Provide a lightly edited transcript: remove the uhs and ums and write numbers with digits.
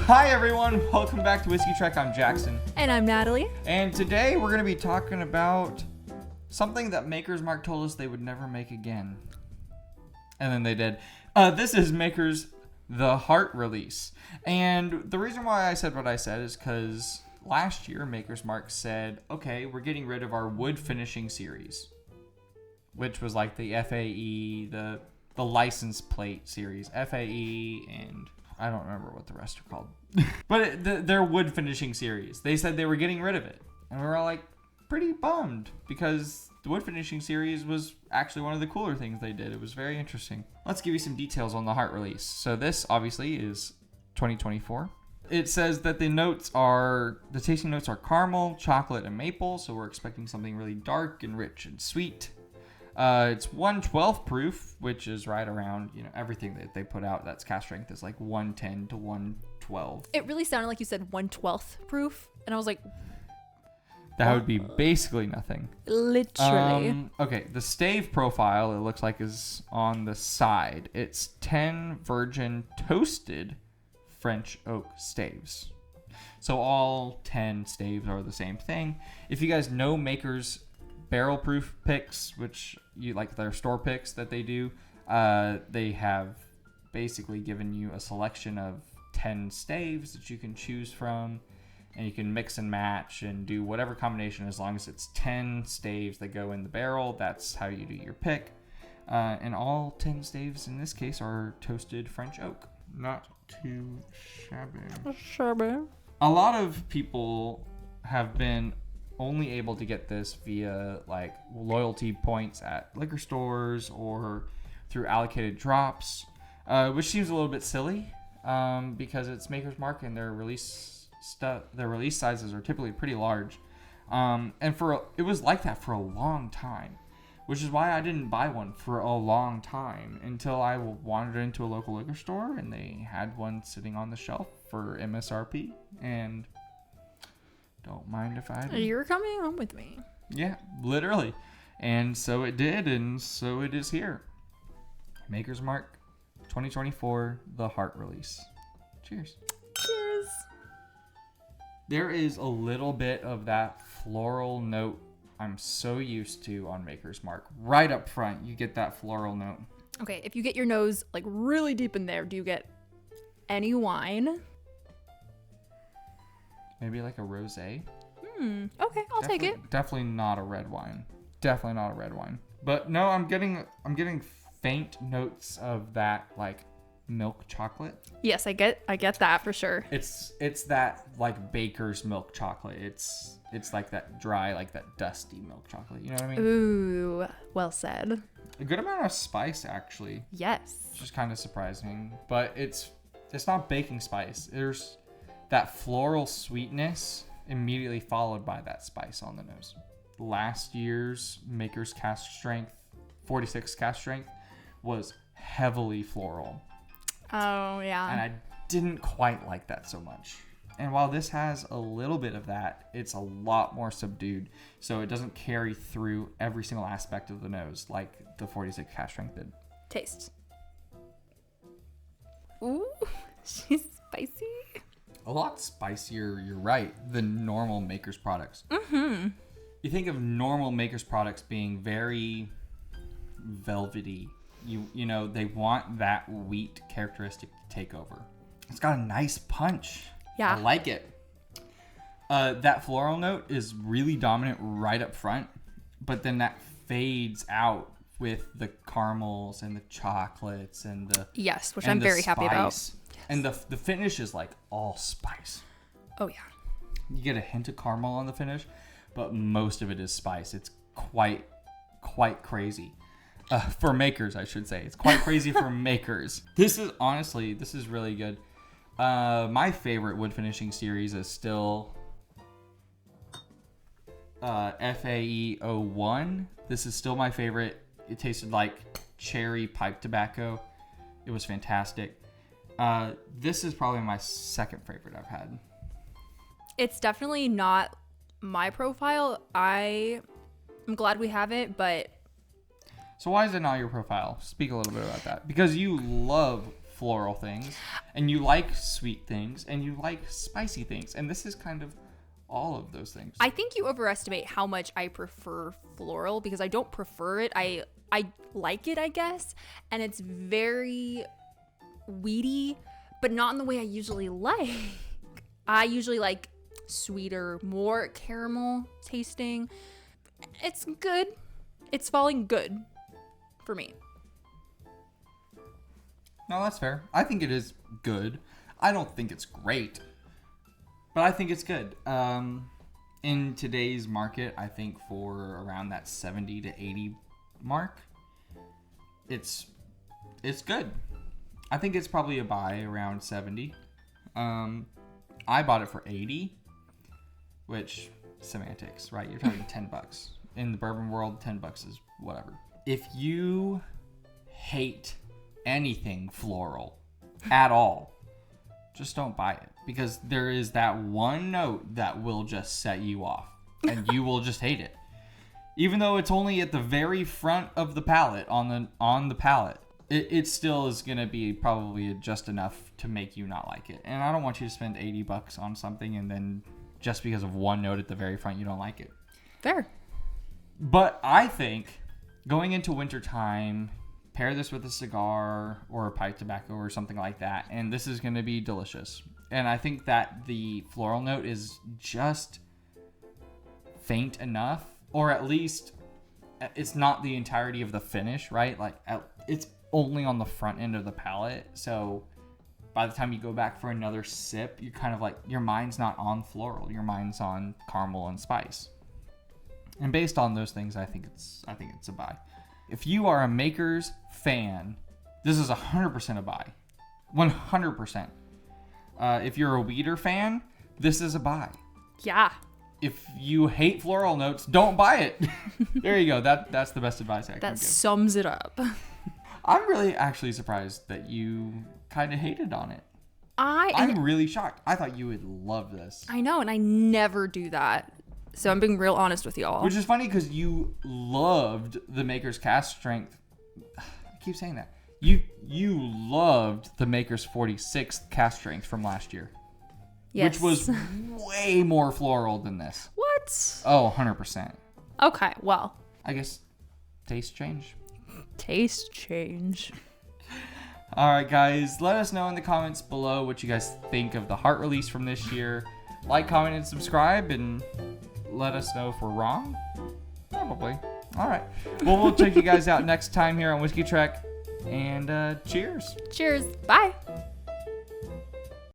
Hi everyone, welcome back to Whiskey Trek. I'm Jackson. And I'm Natalie. And today we're going to be talking about something that Maker's Mark told us they would never make again. And then they did. This is Maker's The Heart release. And the reason why I said what I said is because last year Maker's Mark said, okay, we're getting rid of our wood finishing series. Which was like the FAE, the license plate series. FAE and I don't remember what the rest are called. But their wood finishing series. They said they were getting rid of it. And we were all like pretty bummed because the wood finishing series was actually one of the cooler things they did. It was very interesting. Let's give you some details on the Heart release. So this obviously is 2024. It says that the tasting notes are caramel, chocolate, and maple. So we're expecting something really dark and rich and sweet. It's 1/12 proof, which is right around, everything that they put out that's cask strength is like 110 to 112. It really sounded like you said 1/12 proof. And I was like, that would be basically nothing. Literally. Okay, the stave profile, it looks like, is on the side. It's 10 virgin toasted French oak staves. So all 10 staves are the same thing. If you guys know Maker's barrel proof picks, which you like their store picks that they do, they have basically given you a selection of 10 staves that you can choose from, and you can mix and match and do whatever combination as long as it's 10 staves that go in the barrel. That's how you do your pick. And all 10 staves in this case are toasted French oak. Not too shabby. A lot of people have been only able to get this via like loyalty points at liquor stores or through allocated drops, which seems a little bit silly because it's Maker's Mark and their release sizes are typically pretty large, and it was like that for a long time, which is why I didn't buy one for a long time until I wandered into a local liquor store and they had one sitting on the shelf for MSRP, and don't mind if I do. You're coming home with me. Yeah, literally. And so it did, and so it is here. Maker's Mark 2024, The Heart release. Cheers. Cheers. There is a little bit of that floral note I'm so used to on Maker's Mark. Right up front, you get that floral note. Okay, if you get your nose like really deep in there, do you get any wine? Maybe like a rosé. Okay, I'll take it. Definitely not a red wine. But no, I'm getting faint notes of that like milk chocolate. Yes, I get that for sure. It's that like baker's milk chocolate. It's like that dry, like that dusty milk chocolate. You know what I mean? Ooh, well said. A good amount of spice actually. Yes. Which is kind of surprising, but it's not baking spice. There's that floral sweetness immediately followed by that spice on the nose. Last year's Maker's cask strength, 46 cask strength, was heavily floral. Oh, yeah. And I didn't quite like that so much. And while this has a little bit of that, it's a lot more subdued. So it doesn't carry through every single aspect of the nose like the 46 cask strength did. Taste. Ooh, she's spicy. A lot spicier, you're right, than normal Maker's products. Mm-hmm. You think of normal Maker's products being very velvety. You know, they want that wheat characteristic to take over. It's got a nice punch. Yeah. I like it. That floral note is really dominant right up front, but then that fades out with the caramels and the chocolates and the yes, which I'm very happy about. Yes. And the finish is like all spice. Oh yeah. You get a hint of caramel on the finish, but most of it is spice. It's quite crazy. For makers, I should say. It's quite crazy for makers. This is really good. My favorite wood finishing series is still FAE 01. This is still my favorite. It tasted like cherry pipe tobacco. It was fantastic. This is probably my second favorite I've had. It's definitely not my profile. I'm glad we have it, but So why is it not your profile? Speak a little bit about that. Because you love floral things, and you like sweet things, and you like spicy things, and this is kind of all of those things. I think you overestimate how much I prefer floral, because I don't prefer it. I like it, I guess, and it's very weedy, but not in the way I usually like. I usually like sweeter, more caramel tasting. It's good. It's falling good for me. No, that's fair. I think it is good. I don't think it's great, but I think it's good. In today's market, I think for around that 70 to 80 mark, it's good. I think it's probably a buy around 70. I bought it for 80, which semantics, right? You're talking $10. In the bourbon world, $10 is whatever. If you hate anything floral at all, just don't buy it, because there is that one note that will just set you off and you will just hate it, even though it's only at the very front of the palate on the palate. It still is going to be probably just enough to make you not like it. And I don't want you to spend $80 on something and then just because of one note at the very front you don't like it. Fair. But I think going into wintertime, pair this with a cigar or a pipe tobacco or something like that, and this is going to be delicious. And I think that the floral note is just faint enough, or at least it's not the entirety of the finish, right? Like it's only on the front end of the palate. So by the time you go back for another sip, you're kind of like, your mind's not on floral, your mind's on caramel and spice. And based on those things, I think it's a buy. If you are a Makers fan, this is 100% a buy. 100%. If you're a Weeder fan, this is a buy. Yeah. If you hate floral notes, don't buy it. There you go. That's the best advice I can give. That sums it up. I'm really actually surprised that you kind of hated on it. I'm really shocked. I thought you would love this. I know, and I never do that. So I'm being real honest with y'all. Which is funny because you loved the Maker's cast strength. I keep saying that. You loved the Maker's 46th cast strength from last year. Yes. Which was way more floral than this. What? Oh, 100%. Okay, well. I guess taste change. Taste change. All right, guys. Let us know in the comments below what you guys think of the Heart release from this year. Like, comment, and subscribe, and let us know if we're wrong. Probably. All right. Well, we'll check you guys out next time here on Whiskey Trek. And cheers. Cheers. Bye.